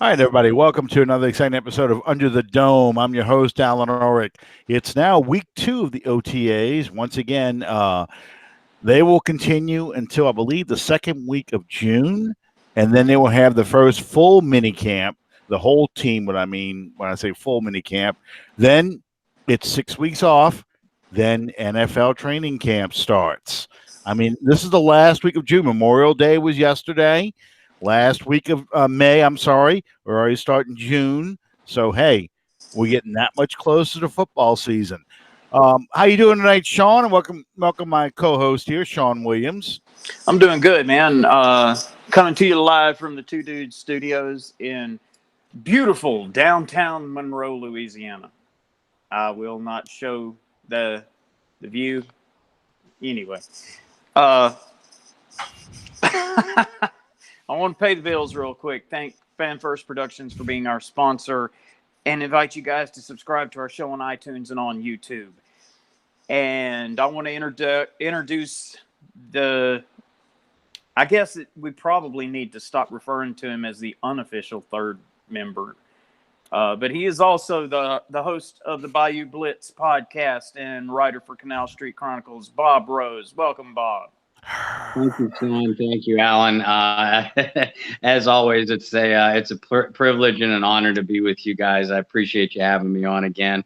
All right, everybody. Welcome to another exciting episode of Under the Dome. I'm your host, Alan Ulrich. It's now week 2 of the OTAs. Once again, they will continue until I believe the second week of June, and then they will have the first full mini camp. The whole team, what I mean when I say full mini camp, then it's 6 weeks off. Then NFL training camp starts. I mean, this is the last week of June. Memorial Day was yesterday. Last week of May, I'm sorry. We're already starting June. So, hey, we're getting that much closer to football season. How you doing tonight, Sean? And welcome my co-host here, Sean Williams. I'm doing good, man. Coming to you live from the Two Dudes Studios in beautiful downtown Monroe, Louisiana. I will not show the view anyway. Uh, I want to pay the bills real quick. Thank Fan First Productions for being our sponsor, and invite you guys to subscribe to our show on iTunes and on YouTube. And I want to introduce the. I guess we probably need to stop referring to him as the unofficial third member. But he is also the host of the Bayou Blitz podcast and writer for Canal Street Chronicles, Bob Rose. Welcome, Bob. Thank you, Sean. Thank you, Alan. As always, it's a privilege and an honor to be with you guys. I appreciate you having me on again.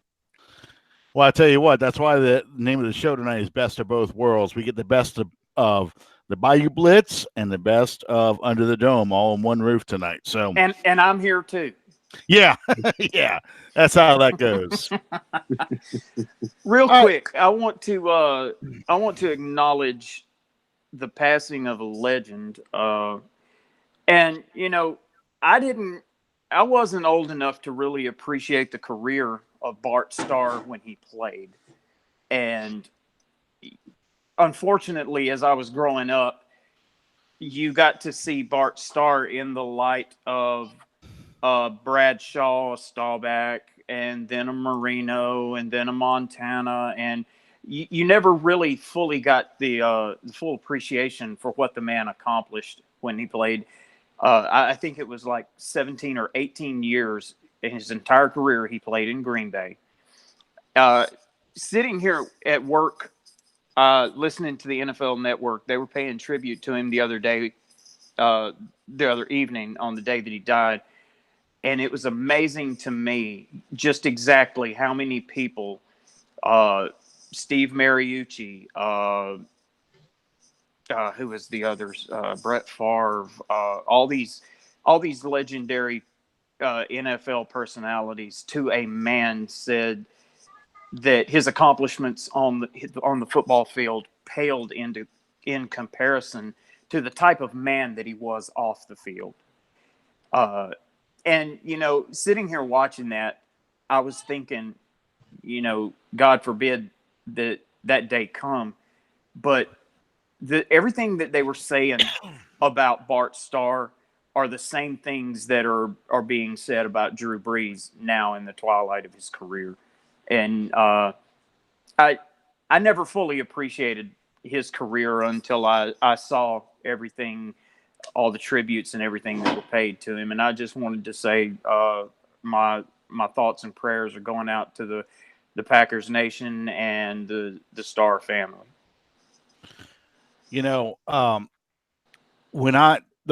Well, I tell you what, that's why the name of the show tonight is Best of Both Worlds. We get the best of the Bayou Blitz and the best of Under the Dome all in one roof tonight. So and I'm here too. Yeah, yeah, that's how that goes. Real quick, I want to acknowledge the passing of a legend. And I wasn't old enough to really appreciate the career of Bart Starr when he played. And unfortunately, as I was growing up, you got to see Bart Starr in the light of Bradshaw, a Staubach, and then a Marino, and then a Montana. And you never really fully got the full appreciation for what the man accomplished when he played. I think it was like 17 or 18 years in his entire career he played in Green Bay. Sitting here at work, listening to the NFL Network, they were paying tribute to him the other evening on the day that he died. And it was amazing to me just exactly how many people, Steve Mariucci, who was the others, Brett Favre, all these legendary NFL personalities to a man said that his accomplishments on the football field paled in comparison to the type of man that he was off the field. And, sitting here watching that, I was thinking, God forbid that day come. But everything that they were saying about Bart Starr are the same things that are being said about Drew Brees now in the twilight of his career. And I never fully appreciated his career until I saw everything, all the tributes and everything that were paid to him. And I just wanted to say my thoughts and prayers are going out to the Packers nation and the Starr family. The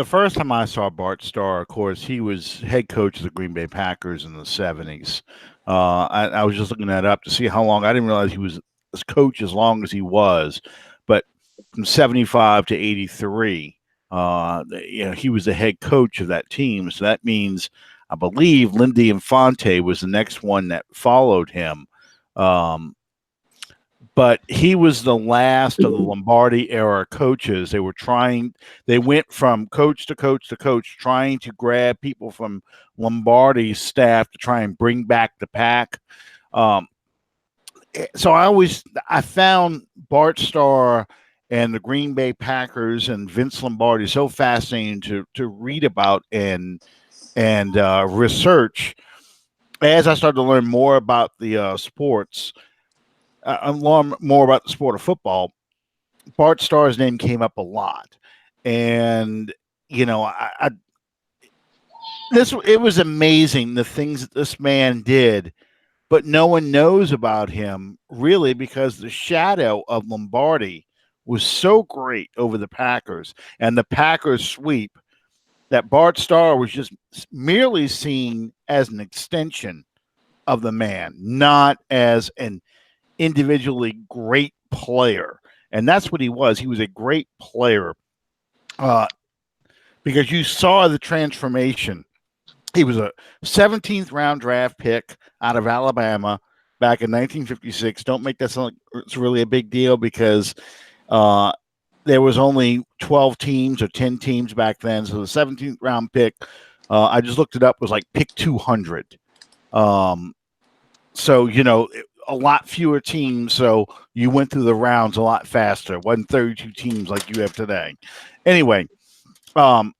first time I saw Bart Starr, of course, he was head coach of the Green Bay Packers in the 70s. I was just looking that up to see how long. I didn't realize he was as coach as long as he was, but from 75 to 83, he was the head coach of that team. So that means, I believe, Lindy Infante was the next one that followed him. But he was the last of the Lombardi era coaches. They went from coach to coach to coach, trying to grab people from Lombardi's staff to try and bring back the pack. So I found Bart Starr and the Green Bay Packers and Vince Lombardi so fascinating to read about and research. As I started to learn more about the sports, learn more about the sport of football, Bart Starr's name came up a lot. And, It was amazing the things that this man did, but no one knows about him really because the shadow of Lombardi was so great over the Packers and the Packers sweep that Bart Starr was just merely seen as an extension of the man, not as an individually great player. And that's what he was. He was a great player because you saw the transformation. He was a 17th round draft pick out of Alabama back in 1956. Don't make that sound like it's really a big deal because there was only 12 teams or 10 teams back then. So the 17th round pick, I just looked it up, was like pick 200. So, a lot fewer teams. So you went through the rounds a lot faster. It wasn't 32 teams like you have today. Anyway, but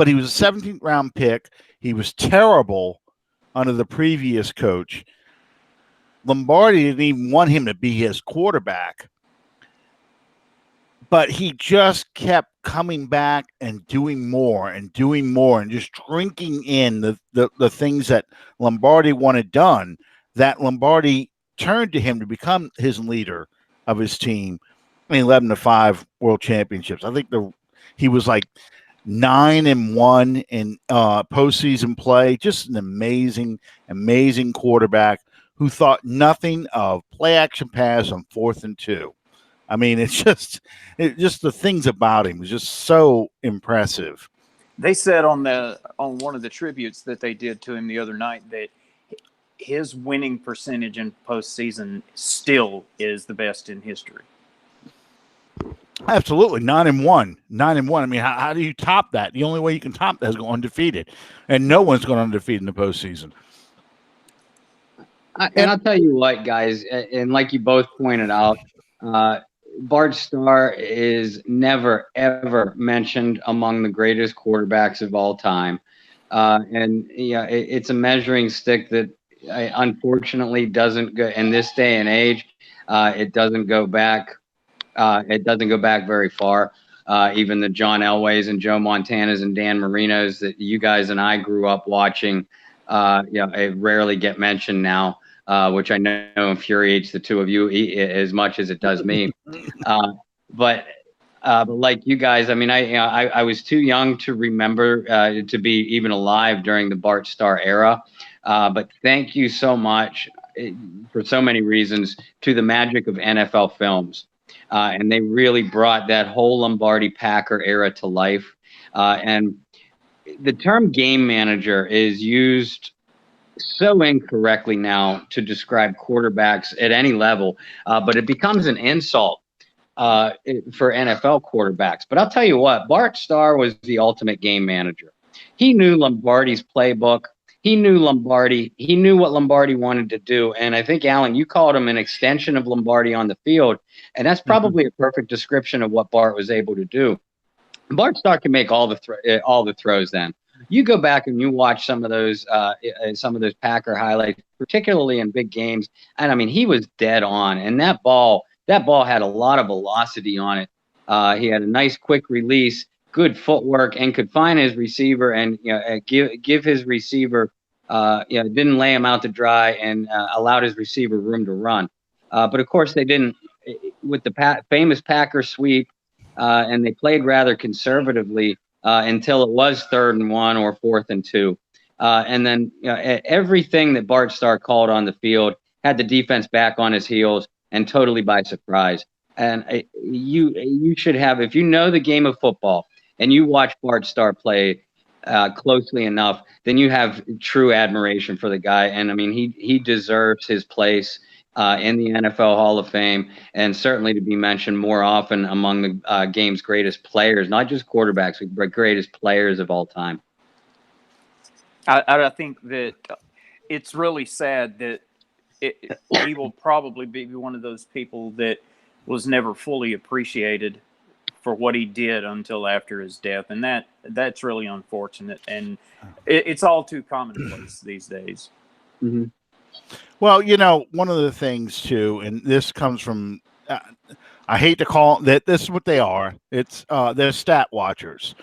he was a 17th round pick. He was terrible under the previous coach. Lombardi didn't even want him to be his quarterback. But he just kept coming back and doing more and just drinking in the things that Lombardi wanted done, that Lombardi turned to him to become his leader of his team in 11-5 world championships. I think he was like 9-1 in postseason play. Just an amazing quarterback who thought nothing of play action pass on 4th and 2. I mean, it's just the things about him was just so impressive. They said on one of the tributes that they did to him the other night that his winning percentage in postseason still is the best in history. Absolutely, 9-1. I mean, how do you top that? The only way you can top that is go undefeated, and no one's going undefeated in the postseason. And I'll tell you what, guys, and like you both pointed out, Bart Starr is never, ever mentioned among the greatest quarterbacks of all time. And it's a measuring stick that unfortunately doesn't go in this day and age. It doesn't go back. It doesn't go back very far. Even the John Elways and Joe Montanas and Dan Marinos that you guys and I grew up watching, it rarely get mentioned now. Which I know infuriates the two of you as much as it does me. But like you guys, I mean, I was too young to remember to be even alive during the Bart Starr era. But thank you so much for so many reasons to the magic of NFL films. And they really brought that whole Lombardi Packer era to life. And the term game manager is used so incorrectly now to describe quarterbacks at any level, but it becomes an insult for NFL quarterbacks. But I'll tell you what, Bart Starr was the ultimate game manager. He knew Lombardi's playbook. He knew Lombardi. He knew what Lombardi wanted to do. And I think, Alan, you called him an extension of Lombardi on the field. And that's probably a perfect description of what Bart was able to do. Bart Starr can make all the throws then. You go back and you watch some of those Packer highlights, particularly in big games, and I mean he was dead on. And that ball had a lot of velocity on it. He had a nice quick release, good footwork, and could find his receiver and give his receiver didn't lay him out to dry and allowed his receiver room to run. But of course they didn't with the famous Packer sweep, and they played rather conservatively. Until it was 3rd and 1 or 4th and 2. And then everything that Bart Starr called on the field had the defense back on his heels and totally by surprise. And you should have, if you know the game of football and you watch Bart Starr play closely enough, then you have true admiration for the guy. And I mean, he deserves his place in the NFL Hall of Fame, and certainly to be mentioned more often among the game's greatest players, not just quarterbacks, but greatest players of all time. I think that it's really sad that he will probably be one of those people that was never fully appreciated for what he did until after his death, and that's really unfortunate, and it's all too commonplace these days. Mm-hmm. Well, one of the things too, and this comes from, I hate to call that this is what they are. It's they're stat watchers.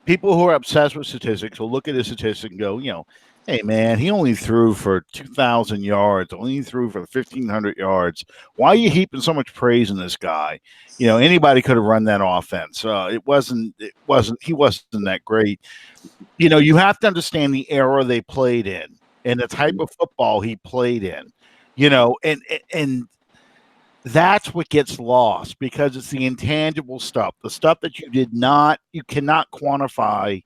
people who are obsessed with statistics will look at his statistics and go, hey, man, he only threw for 2,000 yards, only threw for 1,500 yards. Why are you heaping so much praise on this guy? Anybody could have run that offense. He wasn't that great. You have to understand the era they played in and the type of football he played in, and that's what gets lost because it's the intangible stuff, the stuff that you cannot quantify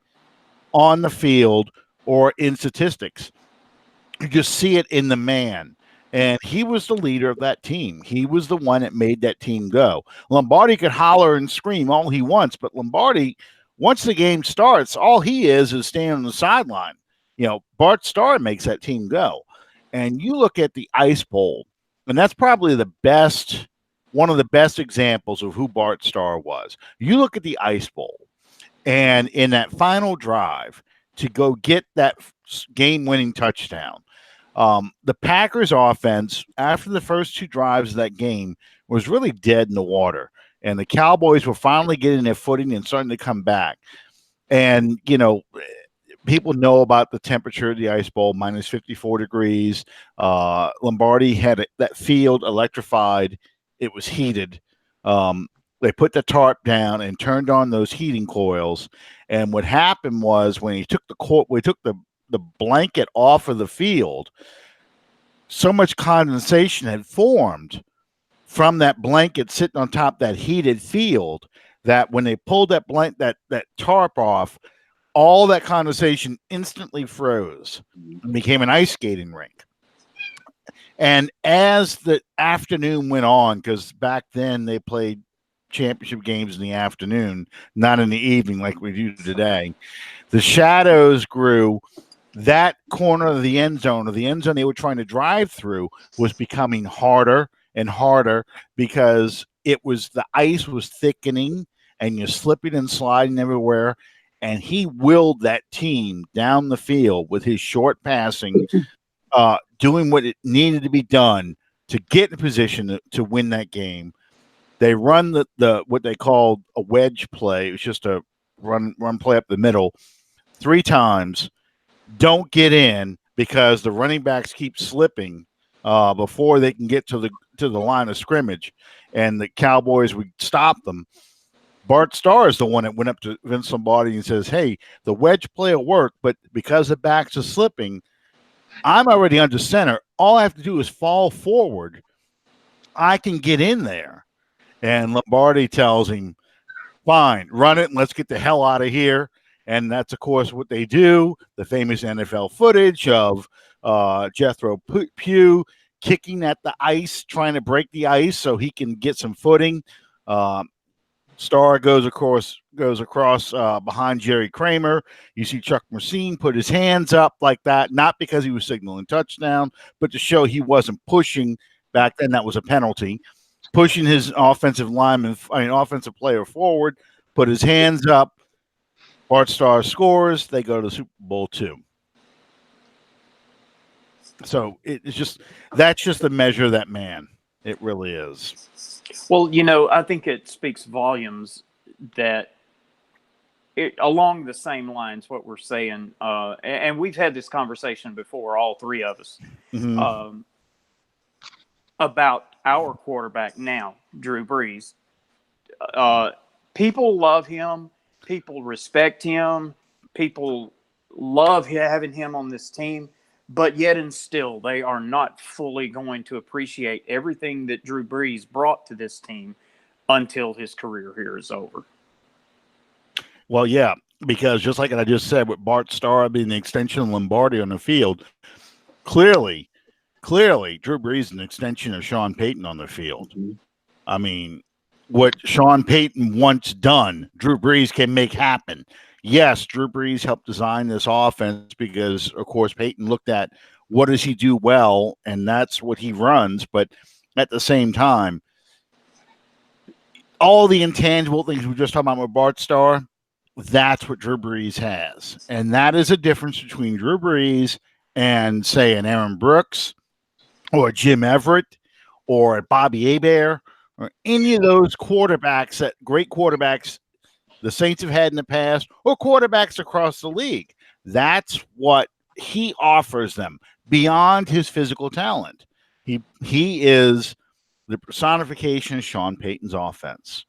on the field or in statistics. You just see it in the man. And he was the leader of that team. He was the one that made that team go. Lombardi could holler and scream all he wants, but Lombardi, once the game starts, all he is standing on the sideline. Bart Starr makes that team go. And you look at the Ice Bowl, and that's probably one of the best examples of who Bart Starr was. You look at the Ice Bowl, and in that final drive to go get that game-winning touchdown, the Packers offense, after the first two drives of that game, was really dead in the water. And the Cowboys were finally getting their footing and starting to come back. And, people know about the temperature of the Ice Bowl, minus 54 degrees. Lombardi had that field electrified. It was heated. They put the tarp down and turned on those heating coils. And what happened was when he took the blanket off of the field, so much condensation had formed from that blanket sitting on top of that heated field that when they pulled that tarp off, all that condensation instantly froze and became an ice skating rink. And as the afternoon went on, because back then they played championship games in the afternoon, not in the evening like we do today, the shadows grew. That corner of the end zone, or the end zone they were trying to drive through, was becoming harder and harder because the ice was thickening and you're slipping and sliding everywhere. And he willed that team down the field with his short passing, doing what it needed to be done to get in position to win that game. They run the what they called a wedge play. It was just a run play up the middle 3 times. Don't get in because the running backs keep slipping before they can get to the line of scrimmage, and the Cowboys would stop them. Bart Starr is the one that went up to Vince Lombardi and says, hey, the wedge play will work, but because the backs are slipping, I'm already under center. All I have to do is fall forward. I can get in there. And Lombardi tells him, fine, run it and let's get the hell out of here. And that's, of course, what they do. The famous NFL footage of Jethro Pugh kicking at the ice, trying to break the ice so he can get some footing. Starr goes across behind Jerry Kramer. You see Chuck Mercine put his hands up like that, not because he was signaling touchdown, but to show he wasn't pushing. Back then, that was a penalty. Pushing his offensive player forward, put his hands up. Bart Starr scores. They go to Super Bowl II. So that's just the measure of that man. It really is. Well, I think it speaks volumes that along the same lines, what we're saying, and we've had this conversation before, all three of us, about our quarterback now, Drew Brees. People love him. People respect him. People love having him on this team. But yet and still, they are not fully going to appreciate everything that Drew Brees brought to this team until his career here is over. Well, yeah, because just like I just said, with Bart Starr being the extension of Lombardi on the field, clearly, Drew Brees is an extension of Sean Payton on the field. I mean, what Sean Payton once done, Drew Brees can make happen. Yes, Drew Brees helped design this offense because, of course, Payton looked at what does he do well, and that's what he runs. But at the same time, all the intangible things we were just talking about with Bart Starr, that's what Drew Brees has. And that is a difference between Drew Brees and, say, an Aaron Brooks or Jim Everett or Bobby Hebert or any of those quarterbacks, that great quarterbacks the Saints have had in the past or quarterbacks across the league. That's what he offers them beyond his physical talent. He is the personification of Sean Payton's offense.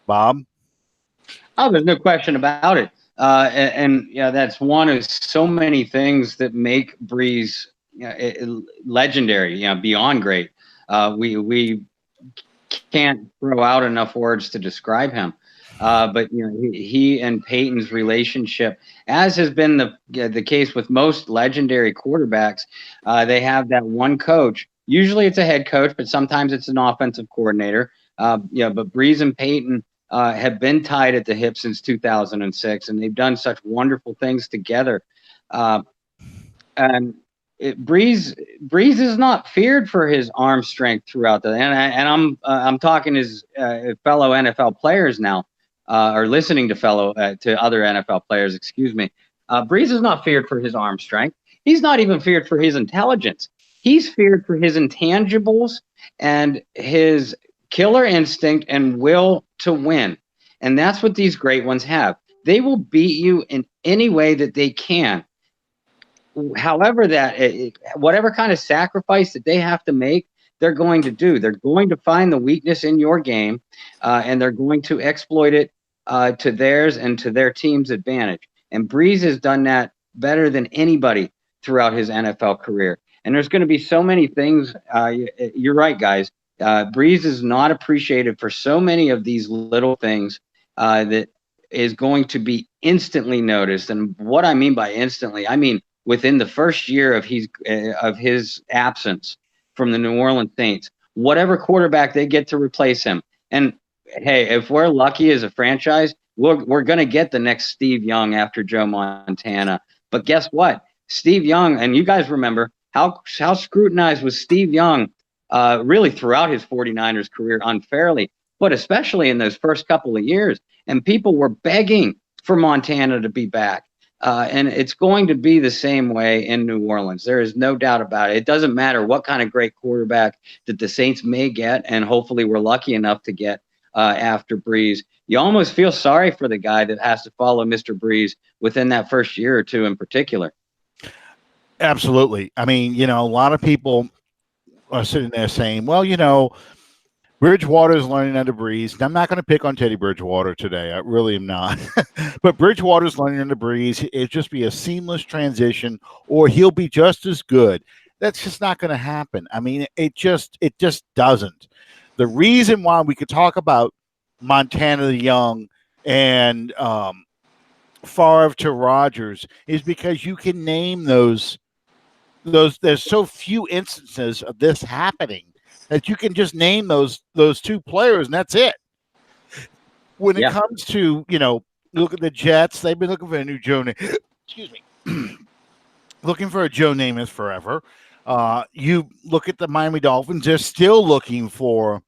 Bob? Oh, there's no question about it. And yeah, that's one of so many things that make Brees legendary, beyond great. We can't throw out enough words to describe him. But he and Peyton's relationship, as has been the case with most legendary quarterbacks, they have that one coach. Usually it's a head coach, but sometimes it's an offensive coordinator. But Brees and Peyton have been tied at the hip since 2006, and they've done such wonderful things together. And Brees is not feared for his arm strength throughout and I'm talking as fellow NFL players now, or listening to to other NFL players. Excuse me. Brees is not feared for his arm strength. He's not even feared for his intelligence. He's feared for his intangibles and his killer instinct and will to win. And that's what these great ones have. They will beat you in any way that they can. However, whatever kind of sacrifice that they have to make, they're going to do. They're going to find the weakness in your game, and they're going to exploit it to theirs and to their team's advantage. And Brees has done that better than anybody throughout his NFL career. And there's going to be so many things. You're right, guys. Brees is not appreciated for so many of these little things that is going to be instantly noticed. And what I mean by instantly, I mean within the first year of his absence from the New Orleans Saints, whatever quarterback they get to replace him. And hey, if we're lucky as a franchise, we're going to get the next Steve Young after Joe Montana. But guess what? Steve Young, and you guys remember how scrutinized was Steve Young really throughout his 49ers career unfairly, but especially in those first couple of years. And people were begging for Montana to be back. And it's going to be the same way in New Orleans. There is no doubt about it. It doesn't matter what kind of great quarterback that the Saints may get, and hopefully we're lucky enough to get after Brees. You almost feel sorry for the guy that has to follow Mr. Brees within that first year or two in particular. Absolutely. I mean, a lot of people are sitting there saying, well, Bridgewater's learning under Brees. And I'm not going to pick on Teddy Bridgewater today. I really am not. But Bridgewater's learning under Brees. It'll just be a seamless transition, or he'll be just as good. That's just not going to happen. I mean, it just doesn't. The reason why we could talk about Montana the Young and Favre to Rodgers is because you can name those. There's so few instances of this happening that you can just name those two players, and that's it. When it comes to, look at the Jets, they've been looking for a new Joe name. Excuse me. Looking for a Joe Namath forever. You look at the Miami Dolphins, they're still looking for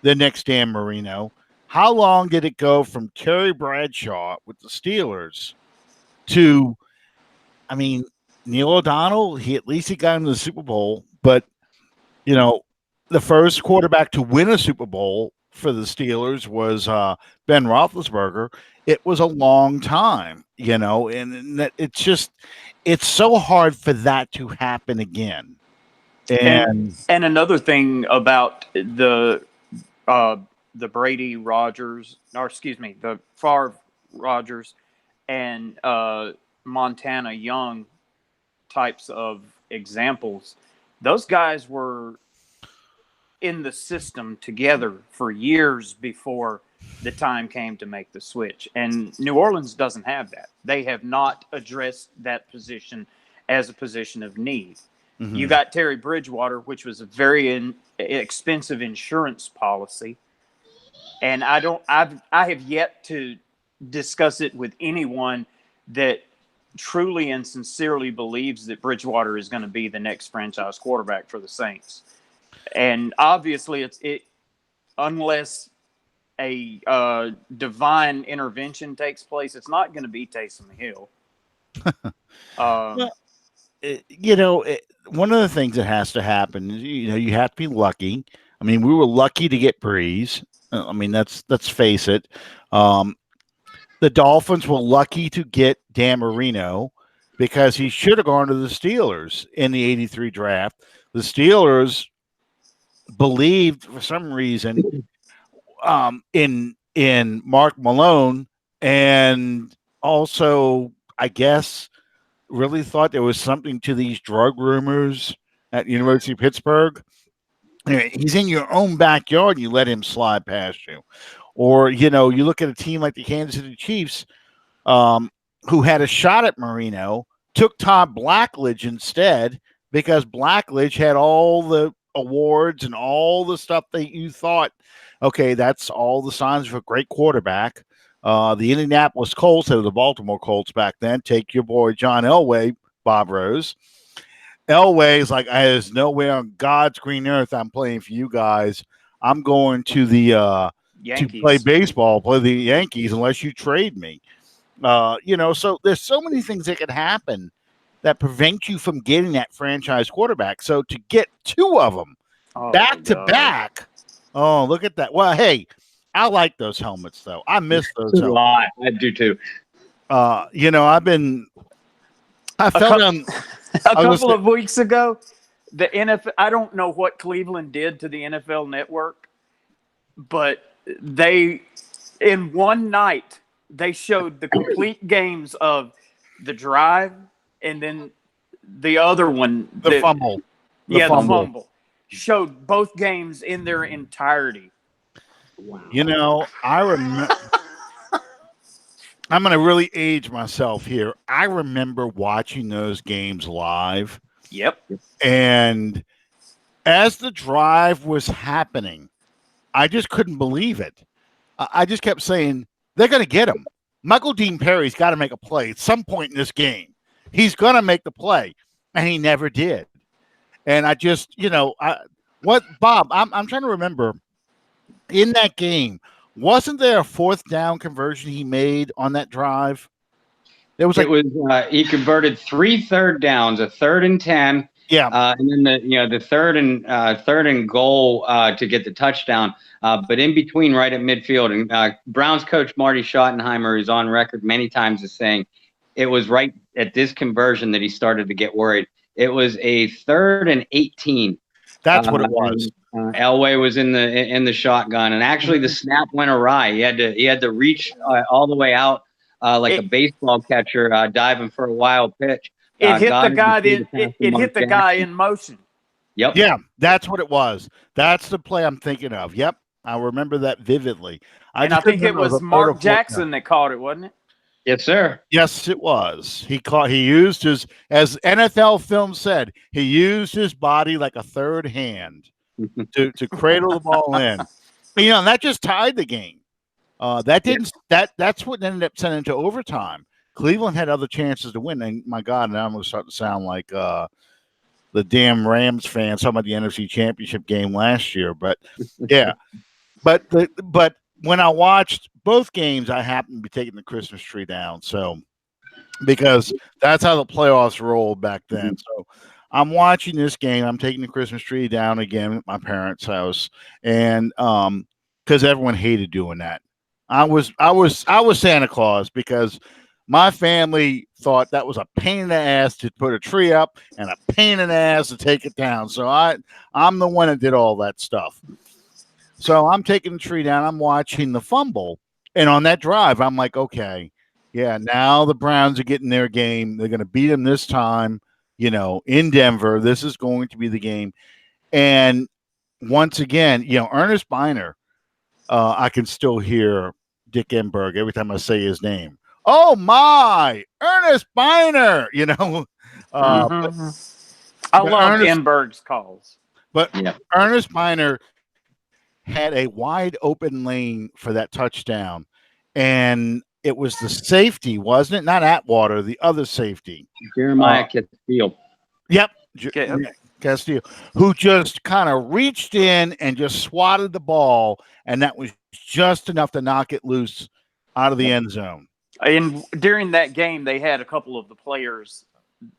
the next Dan Marino. How long did it go from Terry Bradshaw with the Steelers to, Neil O'Donnell? He got into the Super Bowl, but, the first quarterback to win a Super Bowl for the Steelers was Ben Roethlisberger. It was a long time, and that it's so hard for that to happen again. And another thing about the Brady Rodgers, or excuse me, the Favre Rodgers and Montana Young types of examples, those guys were in the system together for years before the time came to make the switch. And New Orleans doesn't have that. They have not addressed that position as a position of need. Mm-hmm. You got Terry Bridgewater, which was a very expensive insurance policy. And I have yet to discuss it with anyone that truly and sincerely believes that Bridgewater is going to be the next franchise quarterback for the Saints. And obviously, unless a divine intervention takes place, it's not going to be Taysom Hill. One of the things that has to happen is, you have to be lucky. We were lucky to get Brees. Let's face it. the Dolphins were lucky to get Dan Marino because he should have gone to the Steelers in the 83 draft. The Steelers believed for some reason in Mark Malone, and also, I guess, really thought there was something to these drug rumors at University of Pittsburgh. He's in your own backyard and you let him slide past you. Or, you look at a team like the Kansas City Chiefs, who had a shot at Marino, took Todd Blackledge instead because Blackledge had all the awards and all the stuff that you thought, okay, that's all the signs of a great quarterback. The Indianapolis Colts, or the Baltimore Colts back then, take your boy John Elway, Bob Rose. Elway's like, there's nowhere on God's green earth I'm playing for you guys. I'm going to the to play baseball, play the Yankees, unless you trade me. So there's so many things that could happen that prevent you from getting that franchise quarterback. So to get two of them back to back, oh, look at that. Well, hey, I like those helmets, though. I miss those helmets. I do too. I felt on a couple of weeks ago, the NFL, I don't know what Cleveland did to the NFL Network, but they, in one night, they showed the complete games of the drive and then the other one. The fumble. The fumble. Showed both games in their entirety. Wow. I remember. I'm going to really age myself here. I remember watching those games live. Yep. And as the drive was happening, I just couldn't believe it. I just kept saying, they're going to get him. Michael Dean Perry's got to make a play at some point in this game. He's going to make the play. And he never did. And I just, Bob, I'm trying to remember, in that game, wasn't there a fourth down conversion he made on that drive? He converted 3 third downs, a 3rd and 10. Yeah. And then the third and goal to get the touchdown. But in between, right at midfield, and Browns coach Marty Schottenheimer is on record many times as saying it was right at this conversion that he started to get worried. It was a 3rd and 18. That's what it was. Elway was in the shotgun, and actually the snap went awry. He had to reach all the way out like a baseball catcher diving for a wild pitch. It hit the guy. It hit the guy in motion. Yep. Yeah, that's what it was. That's the play I'm thinking of. Yep, I remember that vividly. I think it was Mark Jackson that caught it, wasn't it? Yes, sir. Yes, it was. He used his, as NFL film said, he used his body like a third hand to cradle the ball in. And that just tied the game. That's what ended up sending to overtime. Cleveland had other chances to win, and my God, now I'm going to start to sound like the damn Rams fans talking about the NFC Championship game last year. But yeah, but when I watched both games, I happened to be taking the Christmas tree down. So because that's how the playoffs rolled back then. So I'm watching this game. I'm taking the Christmas tree down again at my parents' house, and because everyone hated doing that. I was Santa Claus because my family thought that was a pain in the ass to put a tree up and a pain in the ass to take it down. So I'm the one that did all that stuff. So I'm taking the tree down. I'm watching the fumble. And on that drive, I'm like, okay, yeah, now the Browns are getting their game. They're going to beat them this time, in Denver. This is going to be the game. And once again, Ernest Biner, I can still hear Dick Enberg every time I say his name. Oh, my, Ernest Biner, I love Enberg's calls. But Ernest Biner had a wide open lane for that touchdown, and it was the safety, wasn't it? Not Atwater, the other safety. Jeremiah Castillo. Yep. Castillo, who just kind of reached in and just swatted the ball, and that was just enough to knock it loose out of the end zone. And during that game, they had a couple of the players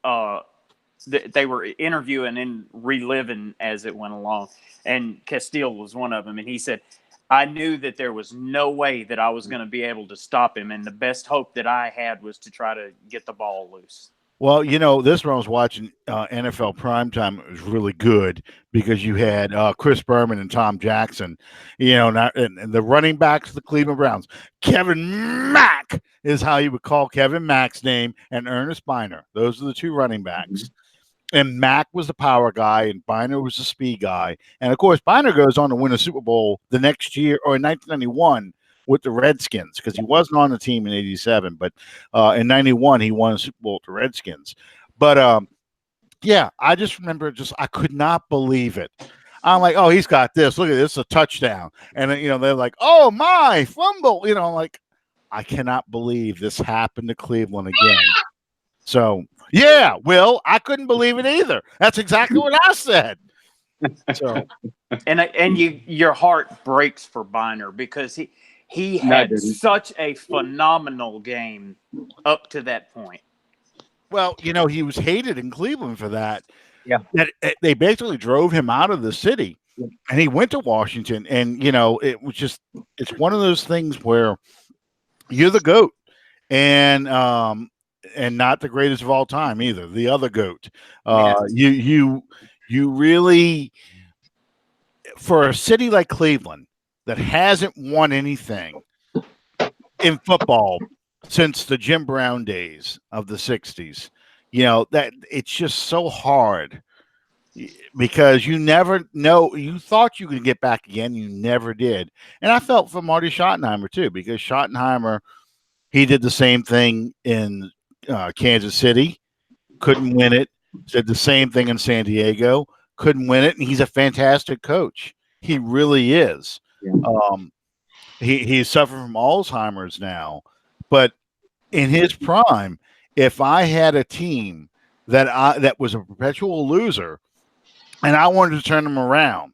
that they were interviewing and reliving as it went along. And Castile was one of them. And he said, I knew that there was no way that I was going to be able to stop him, and the best hope that I had was to try to get the ball loose. Well, this one I was watching NFL primetime. It was really good because you had Chris Berman and Tom Jackson, and the running backs of the Cleveland Browns. Kevin Mack is how you would call Kevin Mack's name, and Ernest Biner. Those are the two running backs. And Mack was the power guy, and Biner was the speed guy. And, of course, Biner goes on to win a Super Bowl the next year, or in 1991, with the Redskins, because he wasn't on the team in 87. But in 91, he won a Super Bowl with the Redskins. But, yeah, I just remember I could not believe it. I'm like, oh, he's got this. Look at this, a touchdown. And, they're like, oh, my, fumble. I'm like, I cannot believe this happened to Cleveland again. So, yeah, Will, I couldn't believe it either. That's exactly what I said. So, and your heart breaks for Biner because he had such a phenomenal game up to that point. Well, he was hated in Cleveland for that. Yeah, that they basically drove him out of the city, and he went to Washington. And it was it's one of those things where you're the GOAT, and not the greatest of all time either. The other GOAT. You really, for a city like Cleveland that hasn't won anything in football since the Jim Brown days of the 60s, that it's just so hard because you never know. You thought you could get back again. You never did. And I felt for Marty Schottenheimer too, because Schottenheimer, he did the same thing in Kansas City, couldn't win it. Did the same thing in San Diego, couldn't win it. And he's a fantastic coach. He really is. Yeah. He's suffering from Alzheimer's now, but in his prime, if I had a team that was a perpetual loser, and I wanted to turn them around,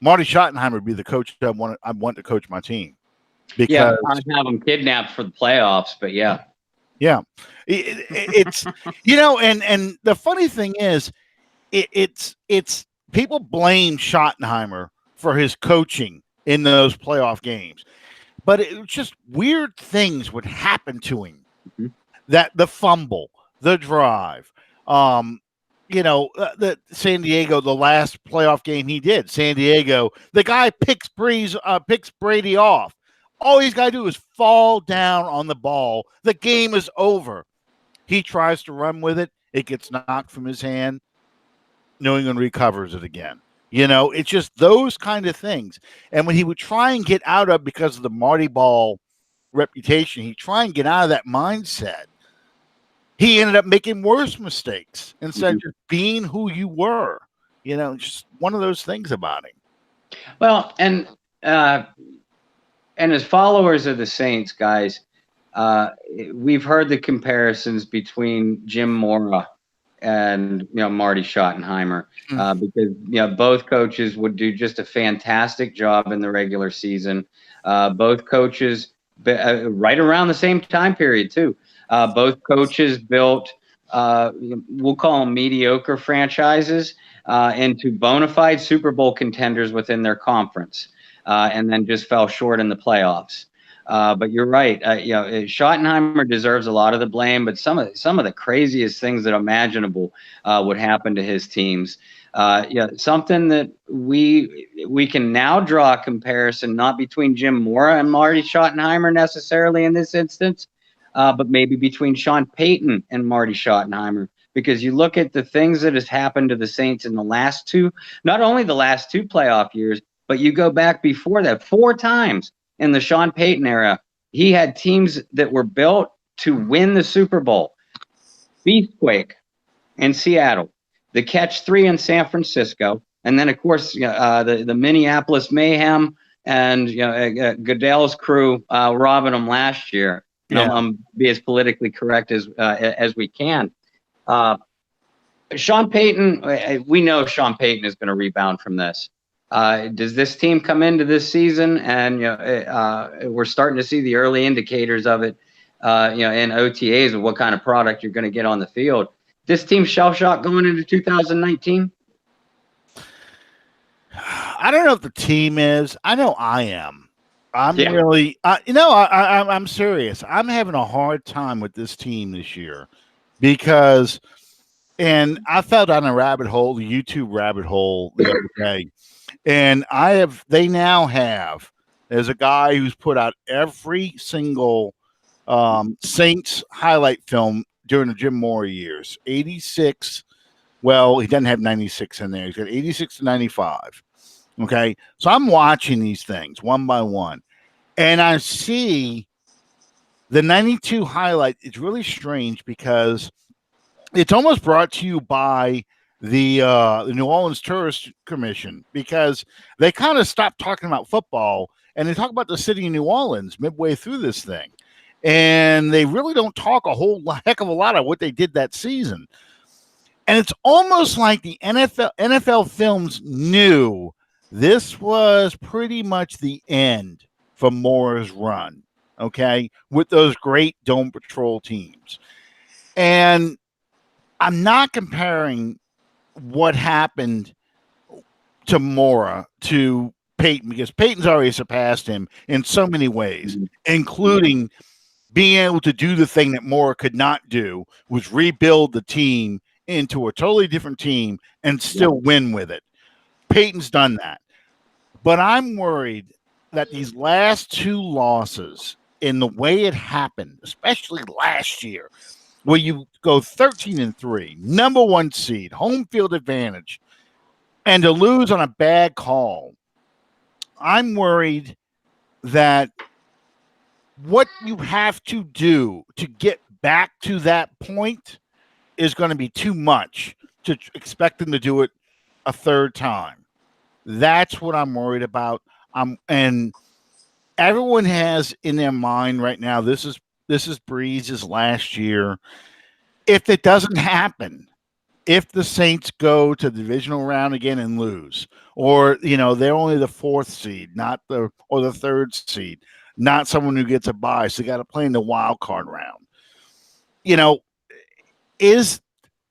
Marty Schottenheimer would be the coach that I want to coach my team. Because I'd have them kidnapped for the playoffs, but yeah. It's and the funny thing is, it's people blame Schottenheimer for his coaching in those playoff games, but it was just weird things would happen to him. Mm-hmm. That the fumble, the drive, the San Diego, the last playoff game he did, San Diego, the guy picks Brady off. All he's got to do is fall down on the ball. The game is over. He tries to run with it. It gets knocked from his hand. New England recovers it again. It's just those kind of things. And when he would try and get out of, because of the Marty Ball reputation, he'd try and get out of that mindset. He ended up making worse mistakes instead of just being who you were. Just one of those things about him. Well, and as followers of the Saints, guys, we've heard the comparisons between Jim Mora and Marty Schottenheimer, because both coaches would do just a fantastic job in the regular season. Both coaches, right around the same time period too. Both coaches built, we'll call them mediocre franchises, into bona fide Super Bowl contenders within their conference. And then just fell short in the playoffs. But you're right. Schottenheimer deserves a lot of the blame, but some of the craziest things that imaginable would happen to his teams. Something that we can now draw a comparison, not between Jim Mora and Marty Schottenheimer necessarily in this instance, but maybe between Sean Payton and Marty Schottenheimer. Because you look at the things that has happened to the Saints in the last two, not only the last two playoff years, but you go back before that 4 times in the Sean Payton era. He had teams that were built to win the Super Bowl. Beastquake in Seattle, the Catch-3 in San Francisco, and then, of course, the Minneapolis Mayhem and Goodell's crew robbing them last year. Be as politically correct as we can. Sean Payton, we know Sean Payton is going to rebound from this. Does this team come into this season and we're starting to see the early indicators of it, in OTAs of what kind of product you're going to get on the field? This team shell-shocked going into 2019? I don't know if the team is. I know I am. I'm Yeah. really, I'm serious. I'm having a hard time with this team this year because, and I fell down a rabbit hole, the YouTube rabbit hole the other day, and they now have, there's a guy who's put out every single Saints highlight film during the Jim Mora years, 86. Well, he doesn't have 96 in there. He's got 86 to 95. Okay. So I'm watching these things one by one. And I see the 92 highlight. It's really strange because it's almost brought to you by the New Orleans Tourist Commission, because they kind of stopped talking about football and they talk about the city of New Orleans midway through this thing. And they really don't talk a whole heck of a lot of what they did that season. And it's almost like the NFL Films knew this was pretty much the end for Mora's run, okay, with those great Dome Patrol teams. And I'm not comparing what happened to Mora to Peyton, because Peyton's already surpassed him in so many ways, including being able to do the thing that Mora could not do, was rebuild the team into a totally different team and still win with it. Peyton's done that. But I'm worried that these last two losses, in the way it happened, especially last year, where you go 13-3, number one seed, home field advantage, and to lose on a bad call, I'm worried that what you have to do to get back to that point is going to be too much to expect them to do it a third time. That's what I'm worried about. And everyone has in their mind right now, this is Brees' last year. If it doesn't happen, if the Saints go to the divisional round again and lose, or they're only the fourth seed, or the third seed, not someone who gets a bye, so they got to play in the wild card round. Is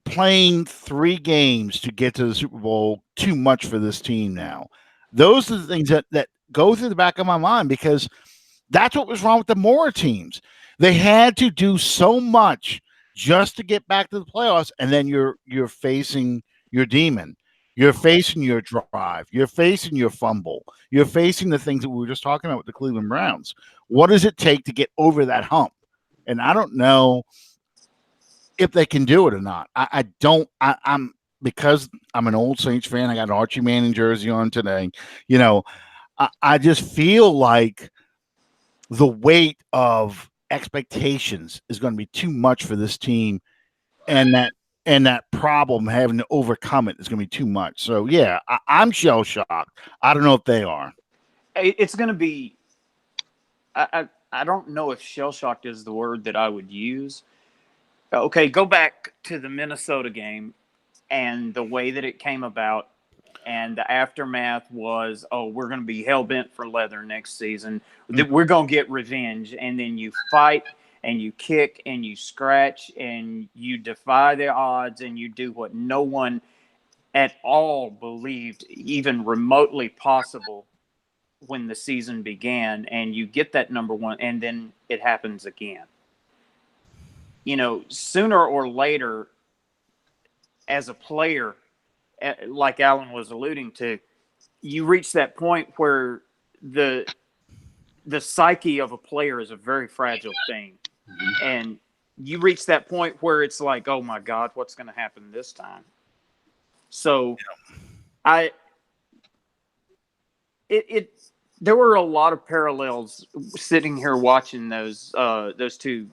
playing 3 games to get to the Super Bowl too much for this team now? Those are the things that go through the back of my mind, because that's what was wrong with the Mora teams. They had to do so much just to get back to the playoffs, and then you're facing your demon. You're facing your drive. You're facing your fumble. You're facing the things that we were just talking about with the Cleveland Browns. What does it take to get over that hump? And I don't know if they can do it or not. I'm because I'm an old Saints fan. I got an Archie Manning jersey on today. I just feel like the weight of expectations is going to be too much for this team, and that problem, having to overcome it, is going to be too much. So yeah, I'm shell shocked. I don't know if they are. It's going to be. I don't know if shell shocked is the word that I would use. Okay, go back to the Minnesota game and the way that it came about, and the aftermath was, we're going to be hell-bent for leather next season. We're going to get revenge. And then you fight and you kick and you scratch and you defy the odds and you do what no one at all believed even remotely possible when the season began, and you get that number one, and then it happens again. Sooner or later, as a player, like Alan was alluding to, you reach that point where the psyche of a player is a very fragile thing. And you reach that point where it's like, oh my God, what's going to happen this time? So there were a lot of parallels sitting here watching those two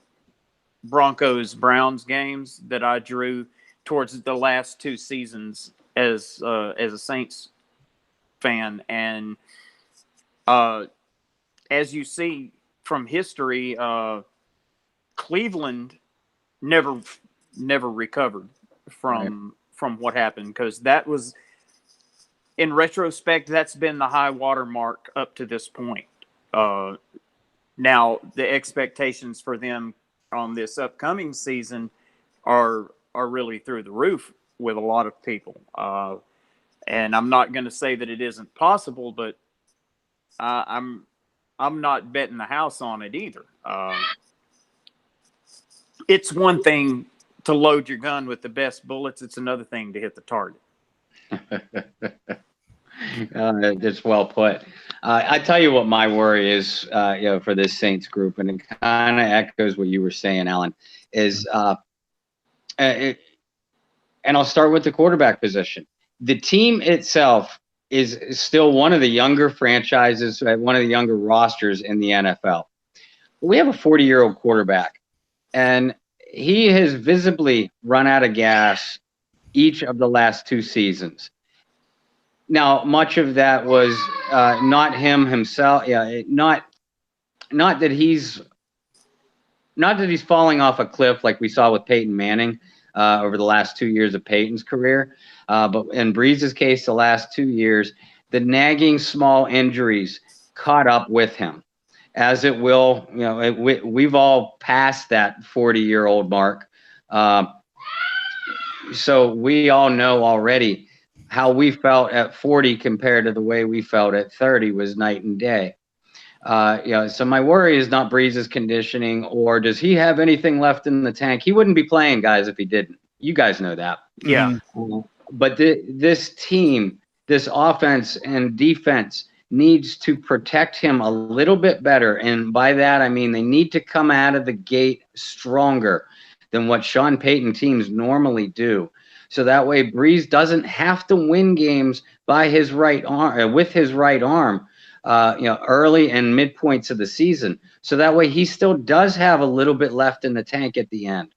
Broncos-Browns games that I drew towards the last 2 seasons as a Saints fan. And as you see from history, Cleveland never recovered from what happened, because that was, in retrospect, that's been the high water mark up to this point. Now the expectations for them on this upcoming season are really through the roof with a lot of people. And I'm not going to say that it isn't possible, but I'm I'm not betting the house on it either. It's one thing to load your gun with the best bullets. It's another thing to hit the target. That's well put. I tell you what my worry is, for this Saints group, and it kind of echoes what you were saying, Alan, is, and I'll start with the quarterback position. The team itself is still one of the younger franchises, one of the younger rosters in the NFL. We have a 40-year-old quarterback, and he has visibly run out of gas each of the last 2 seasons. Now, much of that was not him himself. Yeah, not that he's falling off a cliff like we saw with Peyton Manning over the last 2 years of Peyton's career. But in Brees' case, the last 2 years, the nagging small injuries caught up with him, as it will. We've all passed that 40-year-old mark, so we all know already how we felt at 40 compared to the way we felt at 30 was night and day. So my worry is not Brees' conditioning, or does he have anything left in the tank? He wouldn't be playing, guys, if he didn't. You guys know that. Yeah. But this team, this offense and defense needs to protect him a little bit better. And by that, I mean they need to come out of the gate stronger than what Sean Payton teams normally do. So that way Brees doesn't have to win games by his right arm, with his right arm, early and midpoints of the season. So that way he still does have a little bit left in the tank at the end.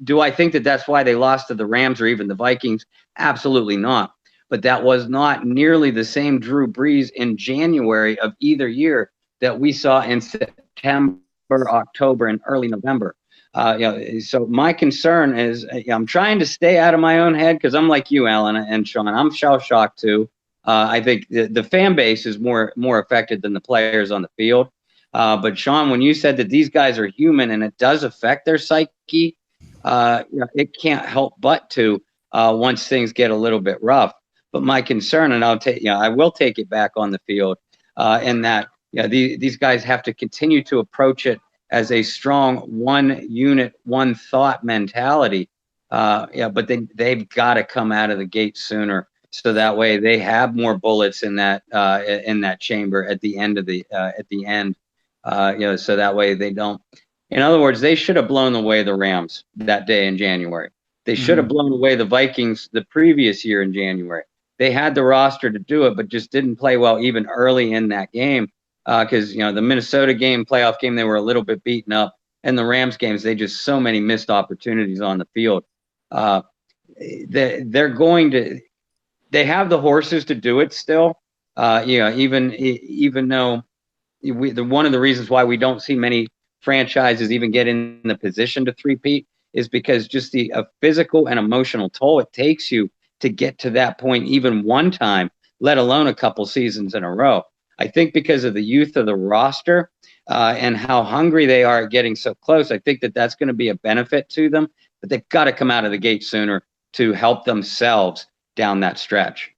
Do I think that that's why they lost to the Rams or even the Vikings? Absolutely not. But that was not nearly the same Drew Brees in January of either year that we saw in September, October, and early November. So my concern is I'm trying to stay out of my own head because I'm like you, Alan and Sean. I'm shell-shocked too. I think the fan base is more affected than the players on the field. But Sean, when you said that these guys are human and it does affect their psyche, it can't help but to once things get a little bit rough. But my concern, and I will take it back on the field, in that these guys have to continue to approach it as a strong one unit, one thought mentality. But they've got to come out of the gate sooner, so that way they have more bullets in that chamber at the end. So that way they don't. In other words, they should have blown away the Rams that day in January. They should have blown away the Vikings the previous year in January. They had the roster to do it, but just didn't play well even early in that game. Because the Minnesota game, playoff game, they were a little bit beaten up, and the Rams games, they just so many missed opportunities on the field. They're going to, they have the horses to do it still. Even though one of the reasons why we don't see many franchises even get in the position to three-peat is because just the physical and emotional toll it takes you to get to that point even one time, let alone a couple seasons in a row. I think because of the youth of the roster and how hungry they are at getting so close, I think that that's going to be a benefit to them. But they've got to come out of the gate sooner to help themselves down that stretch.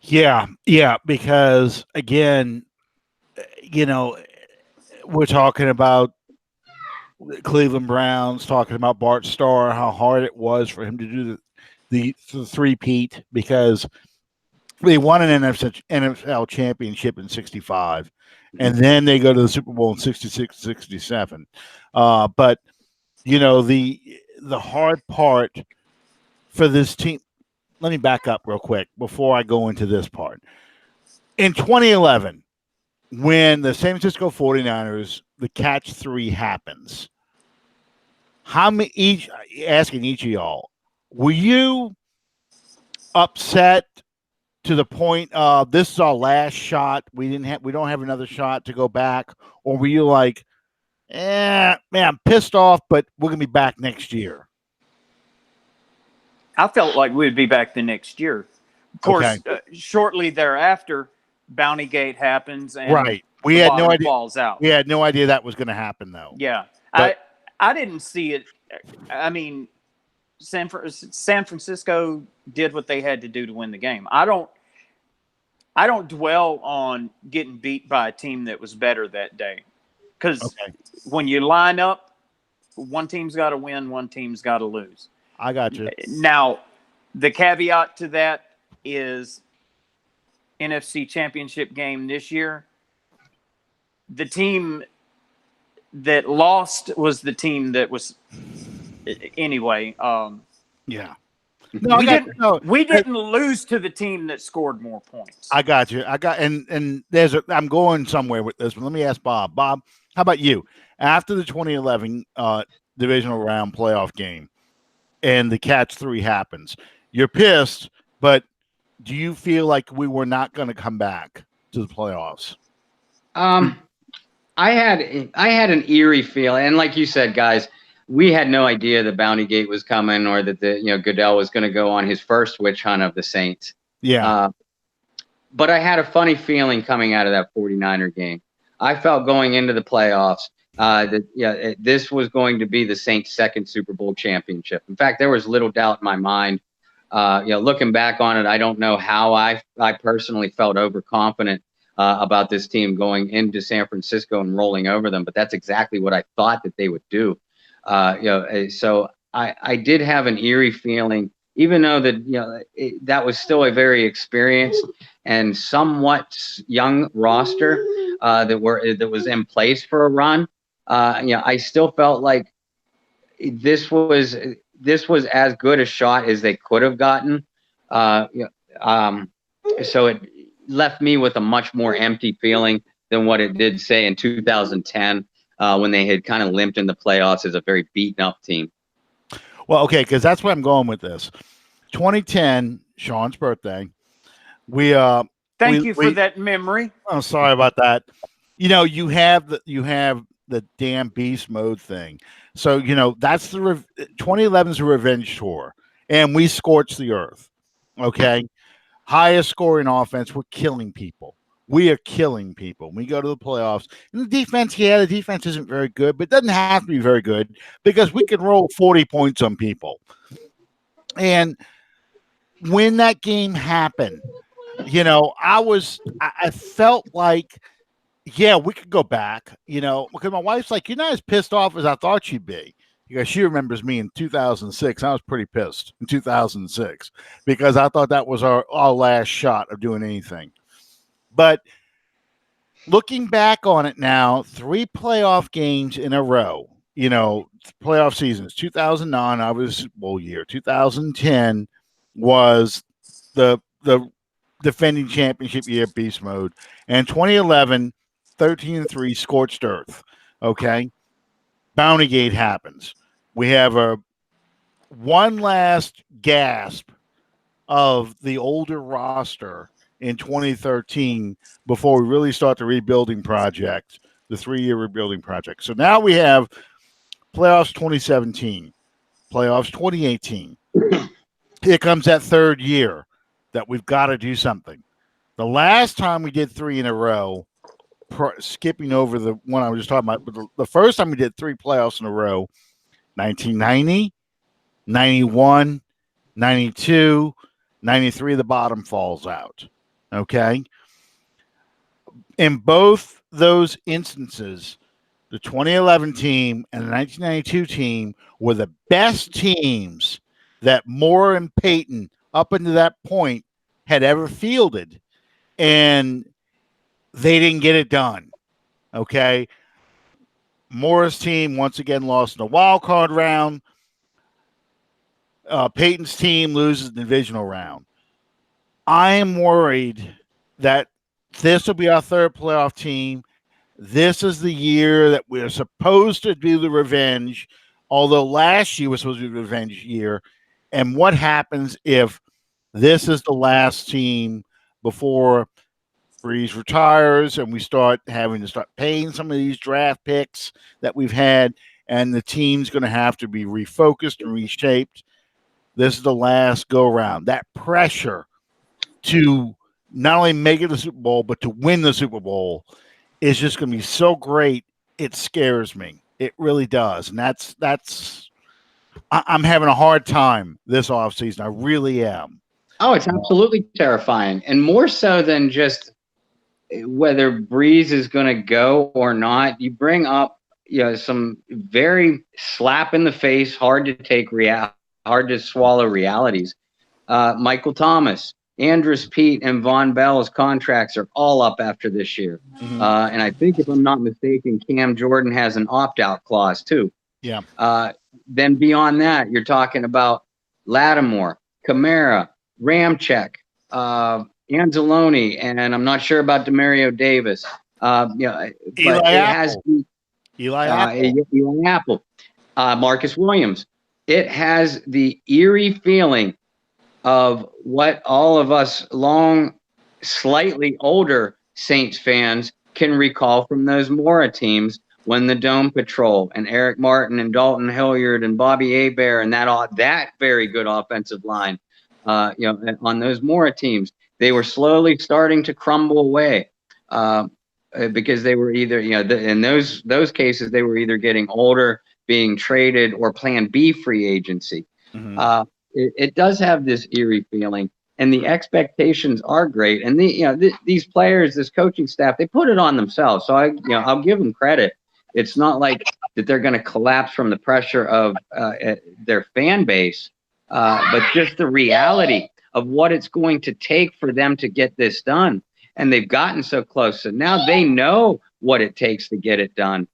Yeah, because again, we're talking about the Cleveland Browns, talking about Bart Starr, how hard it was for him to do the three-peat because they won an NFL championship in 65, and then they go to the Super Bowl in 66, 67. But, the hard part for this team, let me back up real quick before I go into this part. In 2011, when the San Francisco 49ers, the catch three happens, asking each of y'all, were you upset to the point of this is our last shot, we don't have another shot to go back, or were you like, man, I'm pissed off, but we're gonna be back next year? I felt like we'd be back the next year. Of course, shortly thereafter, Bountygate happens, and right, we had no idea falls out. We had no idea that was going to happen, though. Yeah, but I didn't see it. I mean, San Francisco did what they had to do to win the game. I don't dwell on getting beat by a team that was better that day, because when you line up, one team's got to win, one team's got to lose. I got you. Now, the caveat to that is NFC Championship game this year. The team that lost was the team that was anyway. Yeah. We didn't lose to the team that scored more points. I got you. And I'm going somewhere with this, but let me ask Bob. Bob, how about you? After the 2011 divisional round playoff game and the catch 3 happens, you're pissed, but do you feel like we were not going to come back to the playoffs? I had an eerie feeling, and like you said, guys, we had no idea the Bounty Gate was coming, or that Goodell was going to go on his first witch hunt of the Saints. Yeah. But I had a funny feeling coming out of that 49er game. I felt going into the playoffs that this was going to be the Saints' second Super Bowl championship. In fact, there was little doubt in my mind. Looking back on it, I don't know how I personally felt overconfident about this team going into San Francisco and rolling over them, but that's exactly what I thought that they would do. So I did have an eerie feeling, even though that that was still a very experienced and somewhat young roster that was in place for a run. I still felt like this was as good a shot as they could have gotten. So it left me with a much more empty feeling than what it did, say, in 2010, when they had kind of limped in the playoffs as a very beaten up team. Well, okay, because that's where I'm going with this. 2010, Sean's birthday. Thank you for that memory. Oh, sorry about that. You have the damn beast mode thing. So that's 2011's a revenge tour, and we scorched the earth. Okay, highest scoring offense. We're killing people. We are killing people. We go to the playoffs. And the defense isn't very good, but it doesn't have to be very good because we can roll 40 points on people. And when that game happened, I felt like, yeah, we could go back, because my wife's like, you're not as pissed off as I thought you'd be. Because she remembers me in 2006. I was pretty pissed in 2006 because I thought that was our last shot of doing anything. But looking back on it now, 3 playoff games in a row, playoff seasons. 2009, I was Super Bowl year. 2010 was the defending championship year, beast mode. And 2011, 13-3, scorched earth. Okay. Bounty Gate happens. We have one last gasp of the older roster in 2013 before we really start the rebuilding project, the 3-year rebuilding project. So now we have playoffs 2017, playoffs 2018. Here comes that 3rd year that we've got to do something. The last time we did 3 in a row, skipping over the one I was just talking about, but the first time we did 3 playoffs in a row, 1990, 91, 92, 93, the bottom falls out. Okay. In both those instances, the 2011 team and the 1992 team were the best teams that Moore and Peyton up until that point had ever fielded. And they didn't get it done. Okay. Moore's team once again lost in the wild card round. Peyton's team loses the divisional round. I am worried that this will be our 3rd playoff team. This is the year that we're supposed to do the revenge, although last year was supposed to be the revenge year. And what happens if this is the last team before Brees retires and we start having to start paying some of these draft picks that we've had, and the team's going to have to be refocused and reshaped? This is the last go-round. That pressure to not only make it the Super Bowl, but to win the Super Bowl is just going to be so great. It scares me. It really does. And I'm having a hard time this offseason. I really am. Oh, it's absolutely terrifying, and more so than just whether Brees is going to go or not. You bring up, some very slap in the face, hard to take, hard to swallow realities. Michael Thomas, Andrus Peat, and Von Bell's contracts are all up after this year. Mhm. And I think, if I'm not mistaken, Cam Jordan has an opt-out clause too. Yeah. Then beyond that, you're talking about Lattimore, Kamara, Ramczyk, Anzalone, and I'm not sure about Demario Davis. But Eli it has Apple. Eli Apple. Eli Apple, Marcus Williams. It has the eerie feeling of what all of us slightly older Saints fans can recall from those Mora teams when the Dome Patrol and Eric Martin and Dalton Hilliard and Bobby Hebert and that very good offensive line, on those Mora teams, they were slowly starting to crumble away because they were either, in those cases, they were either getting older, being traded, or Plan B free agency. Mhm. It does have this eerie feeling, and the expectations are great. And these players, this coaching staff, they put it on themselves. So I'll give them credit. It's not like that they're going to collapse from the pressure of their fan base, but just the reality of what it's going to take for them to get this done. And they've gotten so close, so now they know what it takes to get it done.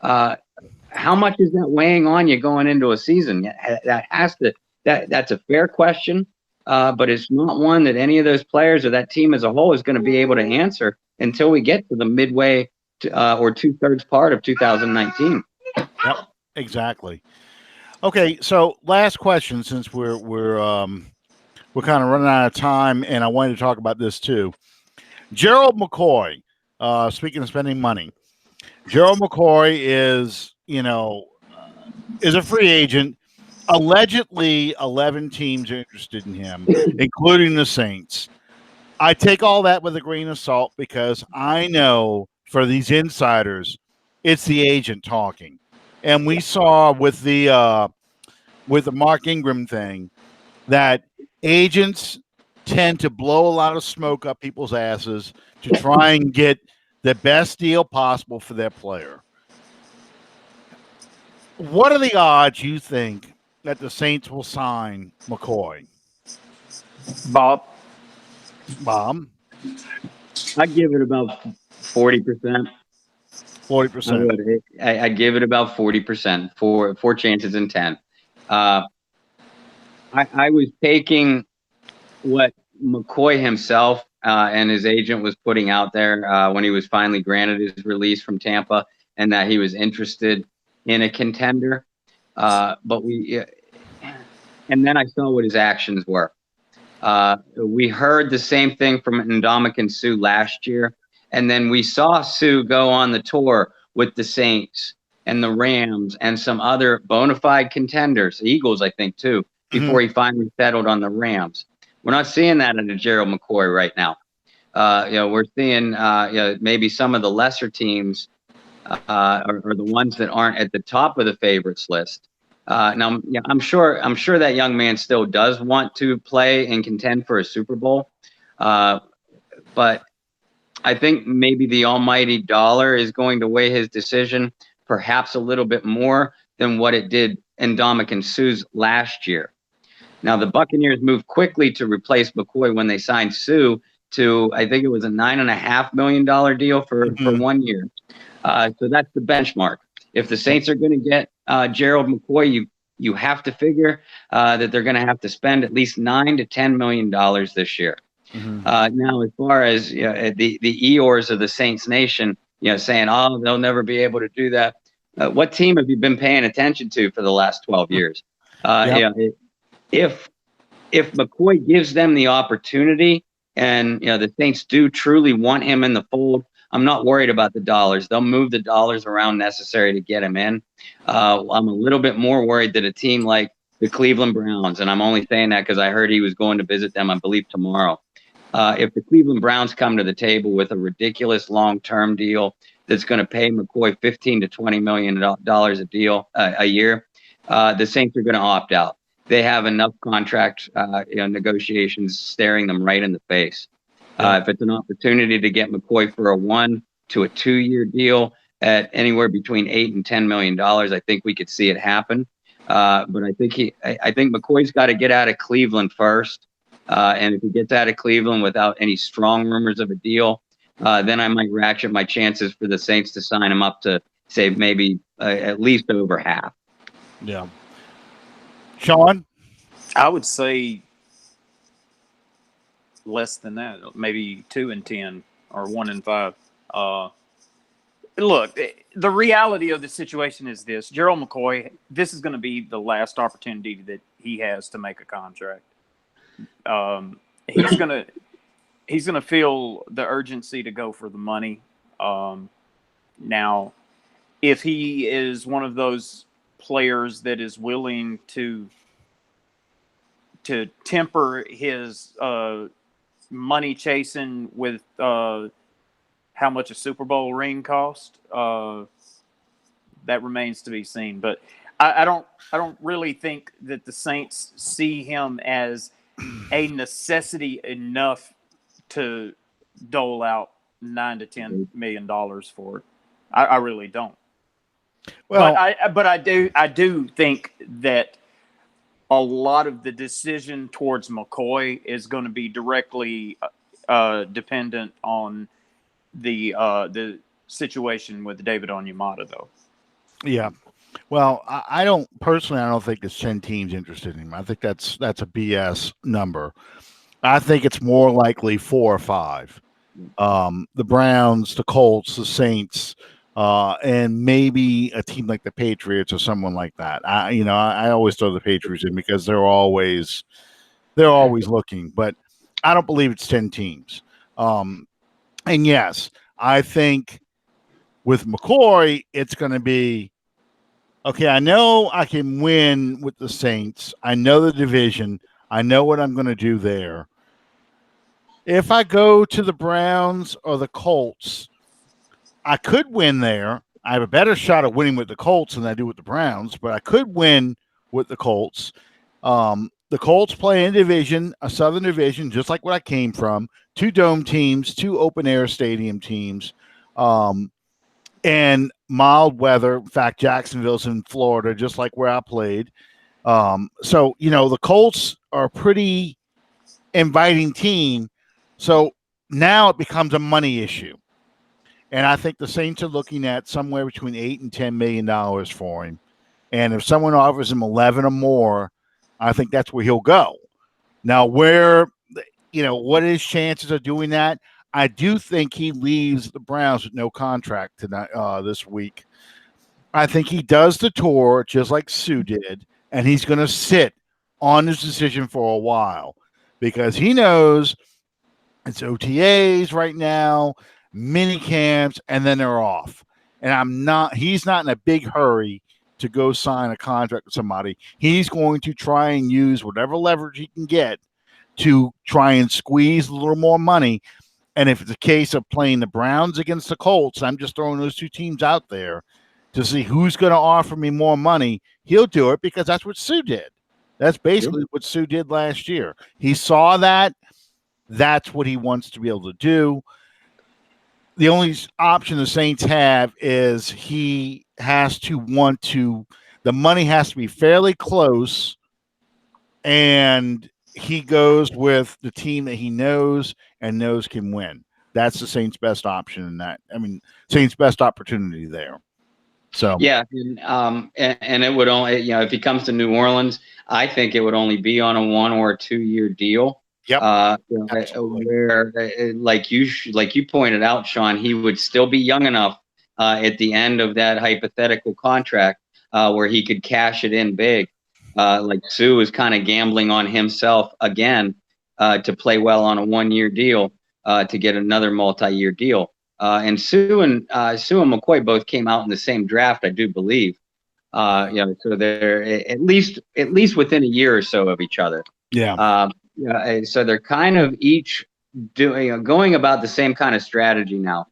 How much is that weighing on you going into a season? That's a fair question, but it's not one that any of those players or that team as a whole is going to be able to answer until we get to the midway or 2/3 part of 2019. Yep, exactly. Okay, so last question, since we're kind of running out of time, and I wanted to talk about this too. Gerald McCoy. Speaking of spending money, Gerald McCoy is a free agent. Allegedly, 11 teams are interested in him, including the Saints. I take all that with a grain of salt because I know for these insiders, it's the agent talking. And we saw with the Mark Ingram thing that agents tend to blow a lot of smoke up people's asses to try and get the best deal possible for their player. What are the odds you think that the Saints will sign McCoy? Bob? I'd give it about 40%. 40%. I give it about 40%, four chances in 10. I was taking what McCoy himself and his agent was putting out there when he was finally granted his release from Tampa, and that he was interested in a contender. And then I saw what his actions were. We heard the same thing from Ndamukong Suh last year. And then we saw Suh go on the tour with the Saints and the Rams and some other bona fide contenders, Eagles, I think, too, before he finally settled on the Rams. We're not seeing that in a Gerald McCoy right now. We're seeing maybe some of the lesser teams or the ones that aren't at the top of the favorites list. Now, I'm sure that young man still does want to play and contend for a Super Bowl, but I think maybe the almighty dollar is going to weigh his decision perhaps a little bit more than what it did in Ndamukong Suh's last year. Now, the Buccaneers moved quickly to replace McCoy when they signed Suh to, I think it was a $9.5 million deal for 1 year. So that's the benchmark. If the Saints are going to get Gerald McCoy, you have to figure that they're going to have to spend at least $9 to $10 million this year. Now, as far as the Eeyores of the Saints Nation, saying, "Oh, they'll never be able to do that." What team have you been paying attention to for the last 12 years? If McCoy gives them the opportunity, and the Saints do truly want him in the fold, I'm not worried about the dollars. They'll move the dollars around necessary to get him in. I'm a little bit more worried that a team like the Cleveland Browns, and I'm only saying that because I heard he was going to visit them, I believe, tomorrow. If the Cleveland Browns come to the table with a ridiculous long-term deal that's going to pay McCoy $15 to $20 million a year, the Saints are going to opt out. they have enough contract negotiations staring them right in the face. Yeah. If it's an opportunity to get McCoy for a 1 to a 2-year deal at anywhere between $8 and $10 million, I think we could see it happen. But I think McCoy's got to get out of Cleveland first. And if he gets out of Cleveland without any strong rumors of a deal, then I might ratchet my chances for the Saints to sign him up to, say, maybe at least over half. Yeah. Sean? I would say less than that, maybe 2 and 10 or 1 and 5. Look, the reality of the situation is this: Gerald McCoy, this is going to be the last opportunity that he has to make a contract. He's gonna feel the urgency to go for the money. Now, if he is one of those players that is willing to temper his money chasing with how much a Super Bowl ring cost, that remains to be seen. But I don't really think that the Saints see him as a necessity enough to dole out $9 to $10 million for it. I really don't. Well, but I do think that a lot of the decision towards McCoy is going to be directly dependent on the situation with David Onyemata, though. yeah. Well, I don't think it's 10 teams interested in him. I think that's a BS number. I think it's more likely 4 or 5. The Browns, the Colts, the Saints, and maybe a team like the Patriots or someone like that. I always throw the Patriots in because they're always looking, but I don't believe it's 10 teams. And yes, I think with McCoy, it's going to be, okay, I know I can win with the Saints. I know the division. I know what I'm going to do there. If I go to the Browns or the Colts, I could win there. I have a better shot at winning with the Colts than I do with the Browns, but I could win with the Colts. The Colts play in division, a Southern division, just like what I came from. 2 dome teams, 2 open-air stadium teams. And mild weather. In fact, Jacksonville's in Florida, just like where I played. So, the Colts are a pretty inviting team. So now it becomes a money issue. And I think the Saints are looking at somewhere between $8 and $10 million for him. And if someone offers him 11 or more, I think that's where he'll go. Now, what his chances of doing that? I do think he leaves the Browns with no contract tonight, this week. I think he does the tour just like Sue did, and he's going to sit on his decision for a while because he knows it's OTAs right now, mini camps, and then they're off. And he's not in a big hurry to go sign a contract with somebody. He's going to try and use whatever leverage he can get to try and squeeze a little more money. And if it's a case of playing the Browns against the Colts, I'm just throwing those 2 teams out there to see who's going to offer me more money. He'll do it because that's what Sue did. That's basically what Sue did last year. He saw that. That's what he wants to be able to do. The only option the Saints have is he has to want to – the money has to be fairly close, and he goes with the team that he knows and knows can win. That's the Saints' best option in that. Saints' best opportunity there. So yeah, and it would only, if he comes to New Orleans, I think it would only be on a 1 or 2 year deal. Yep. Where, like you pointed out, Sean, he would still be young enough at the end of that hypothetical contract where he could cash it in big. Like Sue is kind of gambling on himself again to play well on a 1 year deal to get another multi-year deal. And Sue and McCoy both came out in the same draft, I do believe. So they're at least within a year or so of each other. yeah. So they're kind of each going about the same kind of strategy now.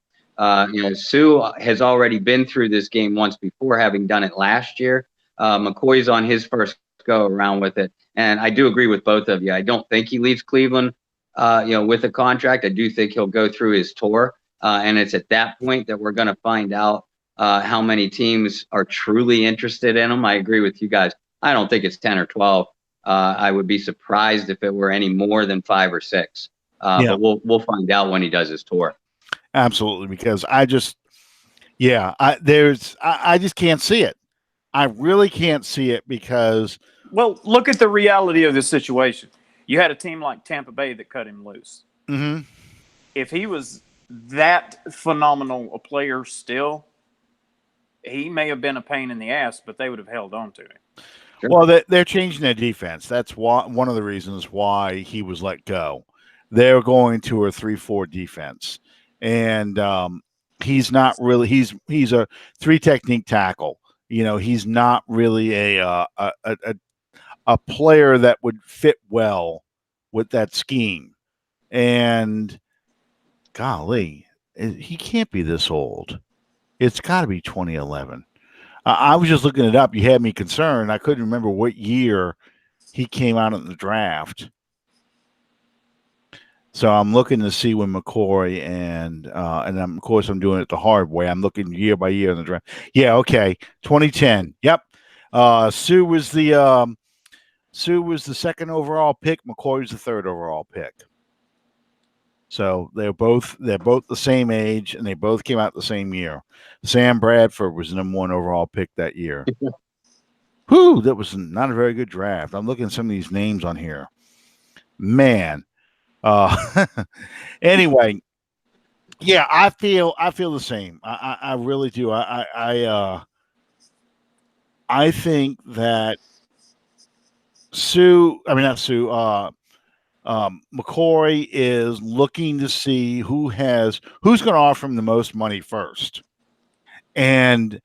Sue has already been through this game once before, having done it last year. McCoy's on his first go around with it. And I do agree with both of you. I don't think he leaves Cleveland, with a contract. I do think he'll go through his tour. And it's at that point that we're going to find out how many teams are truly interested in him. I agree with you guys. I don't think it's 10 or 12. I would be surprised if it were any more than 5 or 6. But we'll find out when he does his tour. Absolutely, because I just can't see it. I really can't see it because. Well, look at the reality of the situation. You had a team like Tampa Bay that cut him loose. Mm-hmm. If he was that phenomenal a player still, he may have been a pain in the ass, but they would have held on to him. Sure. Well, they're changing their defense. That's one of the reasons why he was let go. They're going to a 3-4 defense, and he's not really. He's a 3 technique tackle. He's not really a player that would fit well with that scheme. And golly, he can't be this old. It's got to be 2011. I was just looking it up. You had me concerned. I couldn't remember what year he came out in the draft. So I'm looking to see when McCoy and of course I'm doing it the hard way. I'm looking year by year in the draft. Yeah, okay, 2010. Yep. Sue was the second overall pick. McCoy was the third overall pick. So they're both the same age, and they both came out the same year. Sam Bradford was the number 1 overall pick that year. Whew, that was not a very good draft. I'm looking at some of these names on here. Man. Anyway, yeah, I feel the same. I really do. I think that McCoy is looking to see who's going to offer him the most money first. And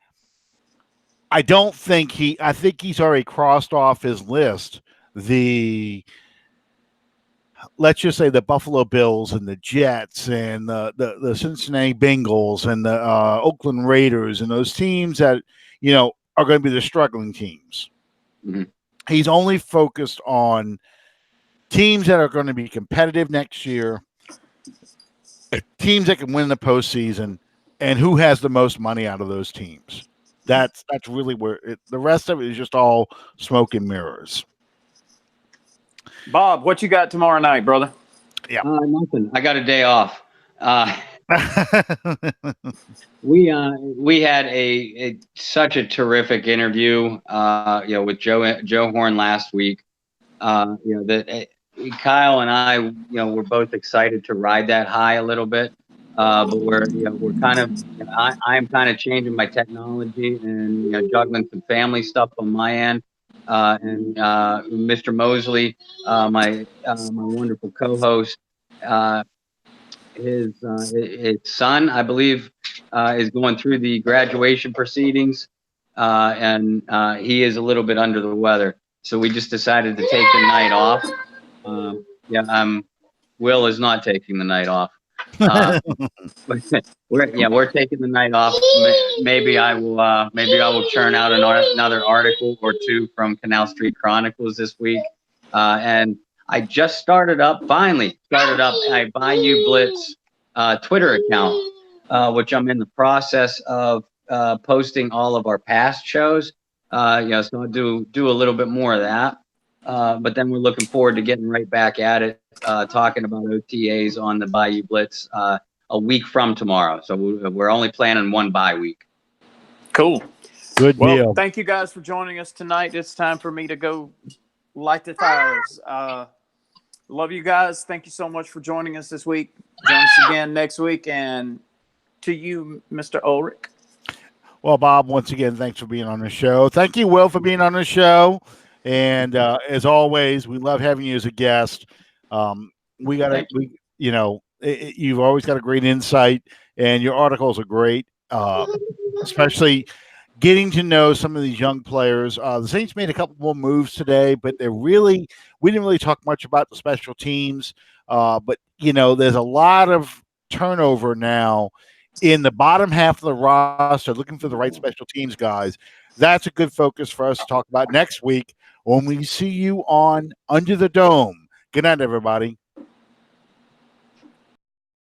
I think he's already crossed off his list let's just say the Buffalo Bills and the Jets and the Cincinnati Bengals and the Oakland Raiders and those teams that, are going to be the struggling teams. Mm-hmm. He's only focused on teams that are going to be competitive next year, teams that can win the postseason, and who has the most money out of those teams. That's really where the rest of it is just all smoke and mirrors. Bob, what you got tomorrow night, brother? Yeah, nothing. I got a day off. We had such a terrific interview, with Joe Horn last week. That Kyle and I, we're both excited to ride that high a little bit. But we're kind of, I'm kind of changing my technology and juggling some family stuff on my end. And Mr. Mosley, my wonderful co-host, his son, I believe, is going through the graduation proceedings, and he is a little bit under the weather. So we just decided to take the night off. Will is not taking the night off. We're taking the night off. Maybe I will churn out another article or 2 from Canal Street Chronicles this week. And I just finally started up a Bayou Blitz Twitter account, which I'm in the process of posting all of our past shows. So I'll do a little bit more of that. But then we're looking forward to getting right back at it, talking about OTAs on the Bayou Blitz a week from tomorrow. So we're only planning 1 bye week. Cool. Good deal. Thank you guys for joining us tonight. It's time for me to go light the fires. Love you guys. Thank you so much for joining us this week. Join us again next week. And to you, Mr. Ulrich. Well, Bob, once again, thanks for being on the show. Thank you, Will, for being on the show. And as always, we love having you as a guest. You've always got a great insight, and your articles are great, especially getting to know some of these young players. The Saints made a couple more moves today, but we didn't really talk much about the special teams. But there's a lot of turnover now in the bottom half of the roster, looking for the right special teams guys. That's a good focus for us to talk about next week when we see you on Under the Dome. Good night, everybody.